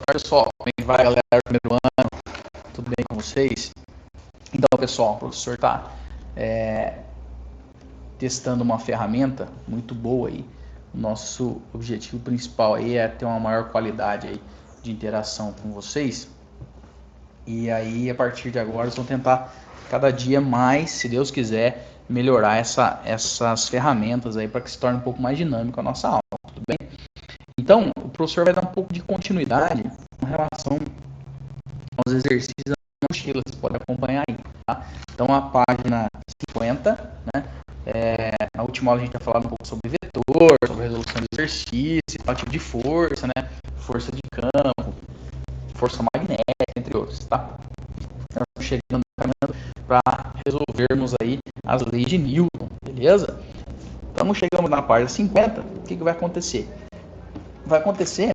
Pessoal, como é que vai, galera do primeiro ano? Tudo bem com vocês? Então, pessoal, o professor está testando uma ferramenta muito boa aí. O nosso objetivo principal aí é ter uma maior qualidade aí de interação com vocês. E aí, a partir de agora, vamos tentar cada dia mais, se Deus quiser, melhorar essas ferramentas aí para que se torne um pouco mais dinâmico a nossa aula, tudo bem? Então, o professor vai dar um pouco de continuidade com relação aos exercícios da mochila, você pode acompanhar aí, tá? Então, a página 50, né? Na última aula a gente vai falar um pouco sobre vetor, sobre resolução de exercício, tipo de força, né? Força de campo, força magnética, entre outros, tá? Nós estamos chegando para resolvermos aí as leis de Newton, beleza? Então, chegamos na página 50, o que vai acontecer? Vai acontecer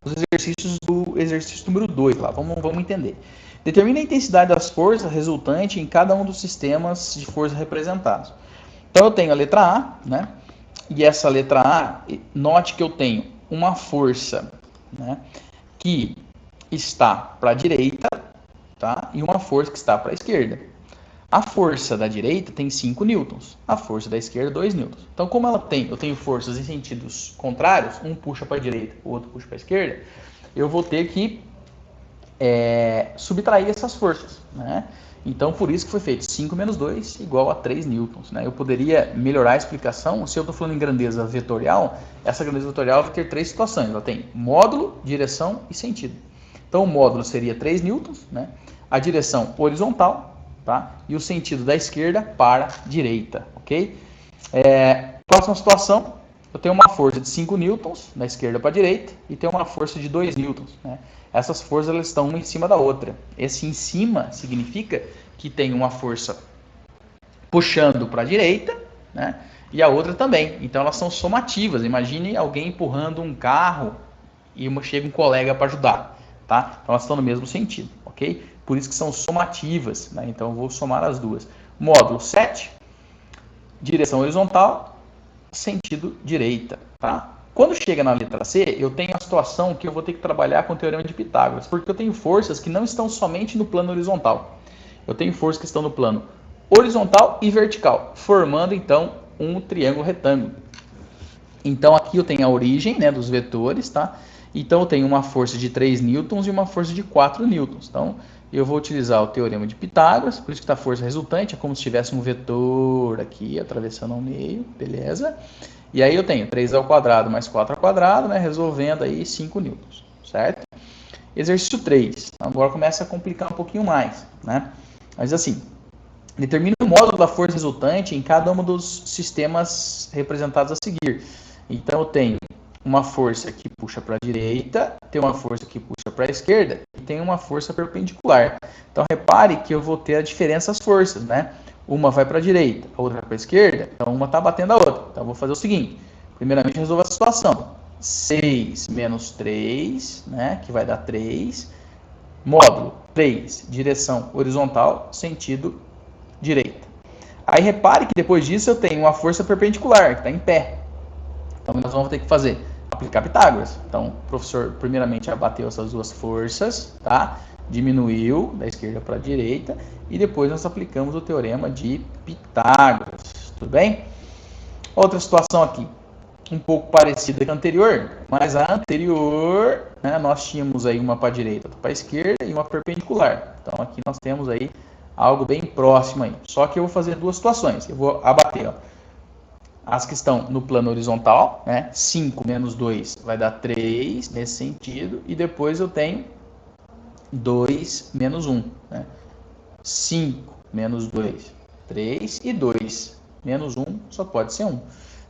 os exercícios do exercício número 2 lá, vamos entender. Determina a intensidade das forças resultante em cada um dos sistemas de força representados. Então eu tenho a letra A, né? E essa letra A, note que eu tenho uma força, né, que está para a direita, tá? E uma força que está para a esquerda. A força da direita tem 5 newtons, a força da esquerda 2 newtons. Então, como eu tenho forças em sentidos contrários, um puxa para a direita, o outro puxa para a esquerda, eu vou ter que subtrair essas forças, né? Então, por isso que foi feito 5 menos 2 igual a 3 newtons, né? Eu poderia melhorar a explicação, se eu estou falando em grandeza vetorial, essa grandeza vetorial vai ter 3 situações, ela tem módulo, direção e sentido. Então, o módulo seria 3 newtons, né? A direção horizontal, tá? E o sentido da esquerda para a direita, ok? Próxima situação, eu tenho uma força de 5 newtons da esquerda para a direita e tenho uma força de 2 newtons, né? Essas forças elas estão uma em cima da outra. Esse em cima significa que tem uma força puxando para a direita, né? E a outra também. Então elas são somativas. Imagine alguém empurrando um carro e chega um colega para ajudar, tá? Então elas estão no mesmo sentido, ok? Por isso que são somativas, né? Então eu vou somar as duas. Módulo 7, direção horizontal, sentido direita, tá? Quando chega na letra C, eu tenho a situação que eu vou ter que trabalhar com o teorema de Pitágoras, porque eu tenho forças que não estão somente no plano horizontal. Eu tenho forças que estão no plano horizontal e vertical, formando então um triângulo retângulo. Então aqui eu tenho a origem, né, dos vetores, tá? Então eu tenho uma força de 3 newtons e uma força de 4 newtons. Então eu vou utilizar o teorema de Pitágoras, por isso que está a força resultante, é como se tivesse um vetor aqui atravessando ao meio, beleza? E aí eu tenho 3 ao quadrado mais 4 ao quadrado, né, resolvendo aí 5 newtons, certo? Exercício 3, agora começa a complicar um pouquinho mais, né? Mas assim, determina o módulo da força resultante em cada um dos sistemas representados a seguir. Então eu tenho uma força que puxa para a direita, tem uma força que puxa para a esquerda e tem uma força perpendicular. Então repare que eu vou ter a diferença das forças, né? Uma vai para a direita, a outra vai para a esquerda, então uma está batendo a outra. Então eu vou fazer o seguinte, primeiramente resolvo a situação. 6 menos 3, né, que vai dar 3, módulo 3, direção horizontal, sentido direita. Aí repare que depois disso eu tenho uma força perpendicular, que está em pé. Então nós vamos ter que fazer, aplicar Pitágoras. Então o professor primeiramente abateu essas duas forças, tá? Diminuiu da esquerda para a direita e depois nós aplicamos o teorema de Pitágoras, tudo bem? Outra situação aqui, um pouco parecida com a anterior, mas a anterior, né, nós tínhamos aí uma para a direita, outra para a esquerda e uma perpendicular. Então aqui nós temos aí algo bem próximo aí. Só que eu vou fazer duas situações. Eu vou abater, ó, as que estão no plano horizontal, né? 5 menos 2 vai dar 3 nesse sentido. E depois eu tenho 2 menos 1, né? 5 menos 2, 3 e 2 menos 1 só pode ser 1,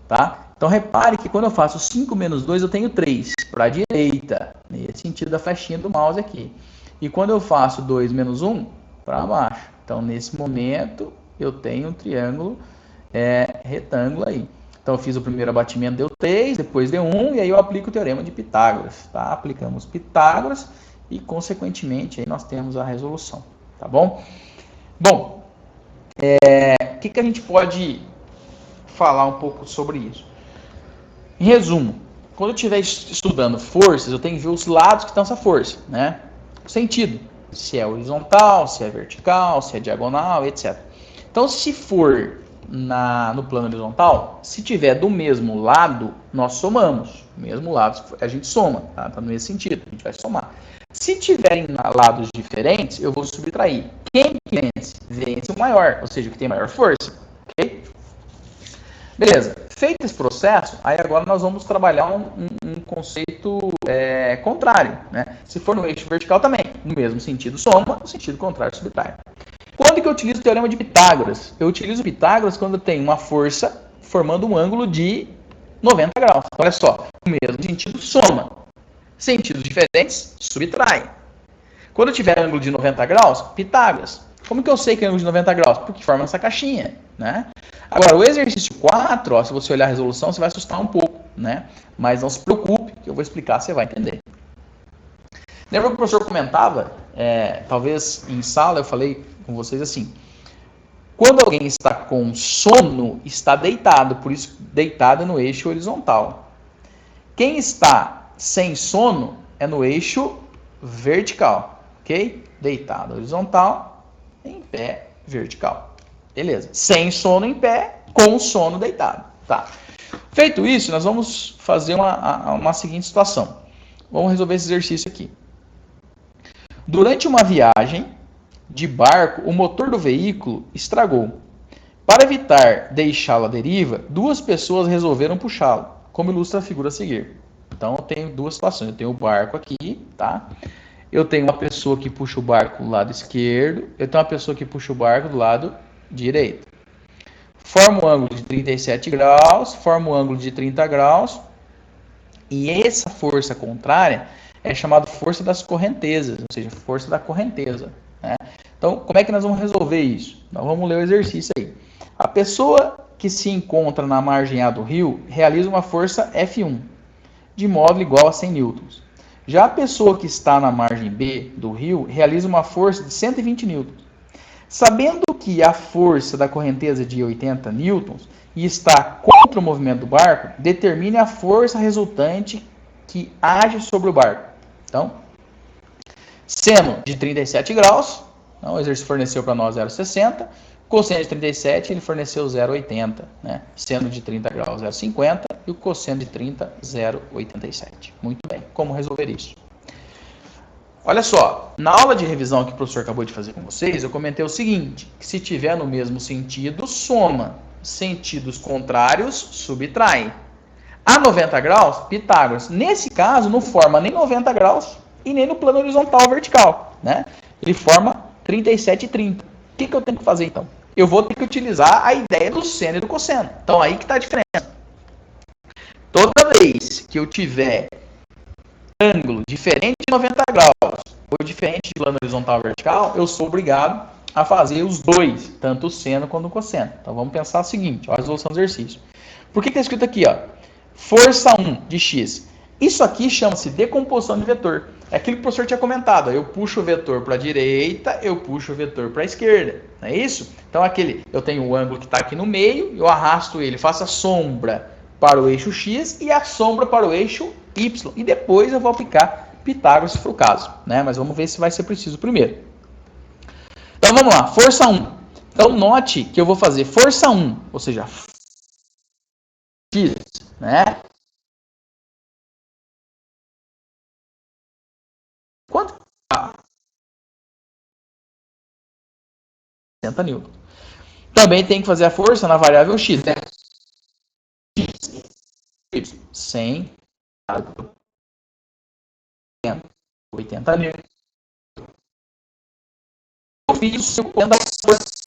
tá? Então repare que quando eu faço 5 menos 2 eu tenho 3 para a direita, nesse sentido da flechinha do mouse aqui. E quando eu faço 2 menos 1, para baixo. Então nesse momento eu tenho um triângulo retângulo aí. Então eu fiz o primeiro abatimento, deu 3, depois deu 1, e aí eu aplico o teorema de Pitágoras, tá? Aplicamos Pitágoras e consequentemente aí nós temos a resolução, tá bom? Bom, o que a gente pode falar um pouco sobre isso? Em resumo, quando eu estiver estudando forças, eu tenho que ver os lados que estão essa força, né? O sentido, se é horizontal, se é vertical, se é diagonal, etc. Então, se for no plano horizontal, se tiver do mesmo lado, nós somamos. Mesmo lado, a gente soma, tá? Tá no mesmo sentido, a gente vai somar. Se tiverem lados diferentes, eu vou subtrair. Quem vence? Vence o maior, ou seja, o que tem maior força. Ok? Beleza. Feito esse processo, aí agora nós vamos trabalhar um conceito contrário. Né? Se for no eixo vertical também, no mesmo sentido soma, no sentido contrário subtrai. Quando que eu utilizo o teorema de Pitágoras? Eu utilizo Pitágoras quando eu tenho uma força formando um ângulo de 90 graus. Olha só, no mesmo sentido soma. Sentidos diferentes, subtrai. Quando eu tiver ângulo de 90 graus, Pitágoras. Como que eu sei que é ângulo de 90 graus? Porque forma essa caixinha, né? Agora, o exercício 4, ó, se você olhar a resolução, você vai assustar um pouco, né? Mas não se preocupe, que eu vou explicar, você vai entender. Lembra que o professor comentava, talvez em sala eu falei com vocês assim, quando alguém está com sono, está deitado, por isso deitado é no eixo horizontal. Quem está sem sono é no eixo vertical, ok? Deitado horizontal, em pé vertical. Beleza. Sem sono em pé, com sono deitado. Tá. Feito isso, nós vamos fazer uma seguinte situação. Vamos resolver esse exercício aqui. Durante uma viagem de barco, o motor do veículo estragou. Para evitar deixá-lo à deriva, duas pessoas resolveram puxá-lo, como ilustra a figura a seguir. Então, eu tenho duas situações. Eu tenho o barco aqui, tá? Eu tenho uma pessoa que puxa o barco do lado esquerdo, eu tenho uma pessoa que puxa o barco do lado direito. Forma um ângulo de 37 graus, forma um ângulo de 30 graus, e essa força contrária é chamada força das correntezas, ou seja, força da correnteza. Né? Então, como é que nós vamos resolver isso? Nós vamos ler o exercício aí. A pessoa que se encontra na margem A do rio realiza uma força F1, de módulo igual a 100 newtons. Já a pessoa que está na margem B do rio realiza uma força de 120 newtons. Sabendo que a força da correnteza é de 80 newtons e está contra o movimento do barco, determine a força resultante que age sobre o barco. Então, seno de 37 graus, então, o exercício forneceu para nós 0,60, cosseno de 37 ele forneceu 0,80, né? Seno de 30 graus 0,50 e o cosseno de 30 0,87. Muito bem, como resolver isso? Olha só, na aula de revisão que o professor acabou de fazer com vocês, eu comentei o seguinte, que se tiver no mesmo sentido, soma. Sentidos contrários, subtrai. A 90 graus, Pitágoras. Nesse caso, não forma nem 90 graus e nem no plano horizontal vertical. Né? Ele forma 37 e 30. O que eu tenho que fazer então? Eu vou ter que utilizar a ideia do seno e do cosseno. Então aí que está a diferença. Toda vez que eu tiver ângulo diferente de 90 graus ou diferente de plano horizontal vertical, eu sou obrigado a fazer os dois, tanto o seno quanto o cosseno. Então vamos pensar o seguinte, ó, a resolução do exercício. Por que está escrito aqui, ó, força 1 de x? Isso aqui chama-se decomposição de vetor. É aquilo que o professor tinha comentado. Ó, eu puxo o vetor para a direita, eu puxo o vetor para a esquerda. Não é isso? Então eu tenho o ângulo que está aqui no meio, eu arrasto ele, faço a sombra para o eixo x e a sombra para o eixo y. E depois eu vou aplicar Pitágoras, se for o caso. Né? Mas vamos ver se vai ser preciso primeiro. Então vamos lá, força 1. Então note que eu vou fazer força 1, ou seja, x, né? Quanto? 60 newton. Também tem que fazer a força na variável x, né? 100, 80 newton. Eu fiz o força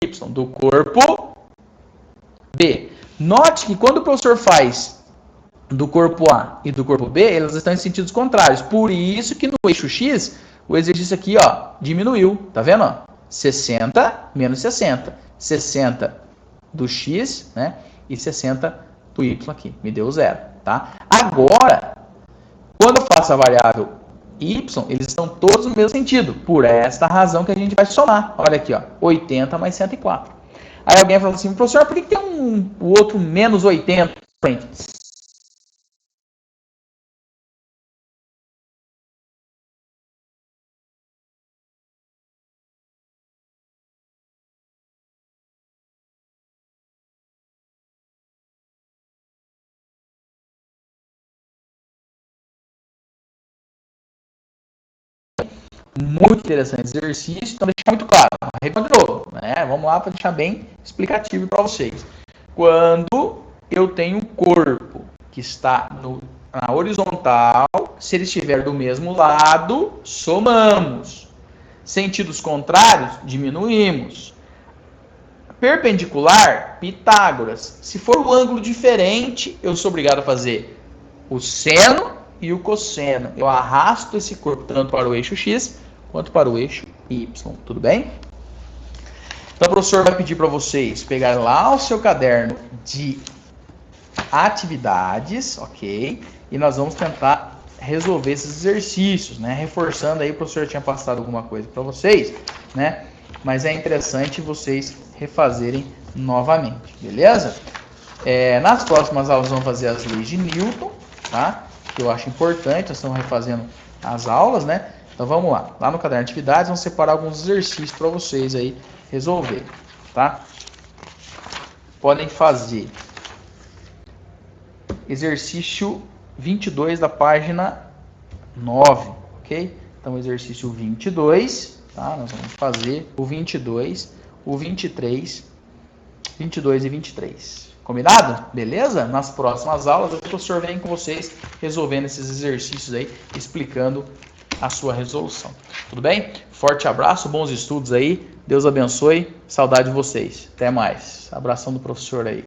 Y do corpo B. Note que quando o professor faz do corpo A e do corpo B, elas estão em sentidos contrários. Por isso que no eixo X, o exercício aqui, ó, diminuiu. Tá vendo? Ó? 60 menos 60. 60 do X, né? E 60 do Y aqui. Me deu 0, tá? Agora, quando eu faço a variável Y, eles estão todos no mesmo sentido. Por esta razão que a gente vai somar. Olha aqui, ó. 80 mais 104. Aí alguém fala assim, professor, por que tem o outro menos 80 na frente? Muito interessante exercício, então deixar muito claro. Repita de novo, né? Vamos lá para deixar bem explicativo para vocês. Quando eu tenho um corpo que está na horizontal, se ele estiver do mesmo lado, somamos. Sentidos contrários, diminuímos. Perpendicular, Pitágoras. Se for um ângulo diferente, eu sou obrigado a fazer o seno e o cosseno. Eu arrasto esse corpo tanto para o eixo X quanto para o eixo Y. Tudo bem? Então, o professor vai pedir para vocês pegarem lá o seu caderno de atividades, ok? E nós vamos tentar resolver esses exercícios, né? Reforçando aí, o professor tinha passado alguma coisa para vocês, né? Mas é interessante vocês refazerem novamente, beleza? Nas próximas aulas vamos fazer as leis de Newton, tá? Que eu acho importante, nós estamos refazendo as aulas, né? Então vamos lá. Lá no caderno de atividades, vamos separar alguns exercícios para vocês aí resolver, tá? Podem fazer exercício 22 da página 9, ok? Então, exercício 22, tá? Nós vamos fazer o 22, o 23, 22 e 23. Combinado? Beleza? Nas próximas aulas, o professor vem com vocês resolvendo esses exercícios aí, explicando a sua resolução. Tudo bem? Forte abraço, bons estudos aí. Deus abençoe. Saudade de vocês. Até mais. Abração do professor aí.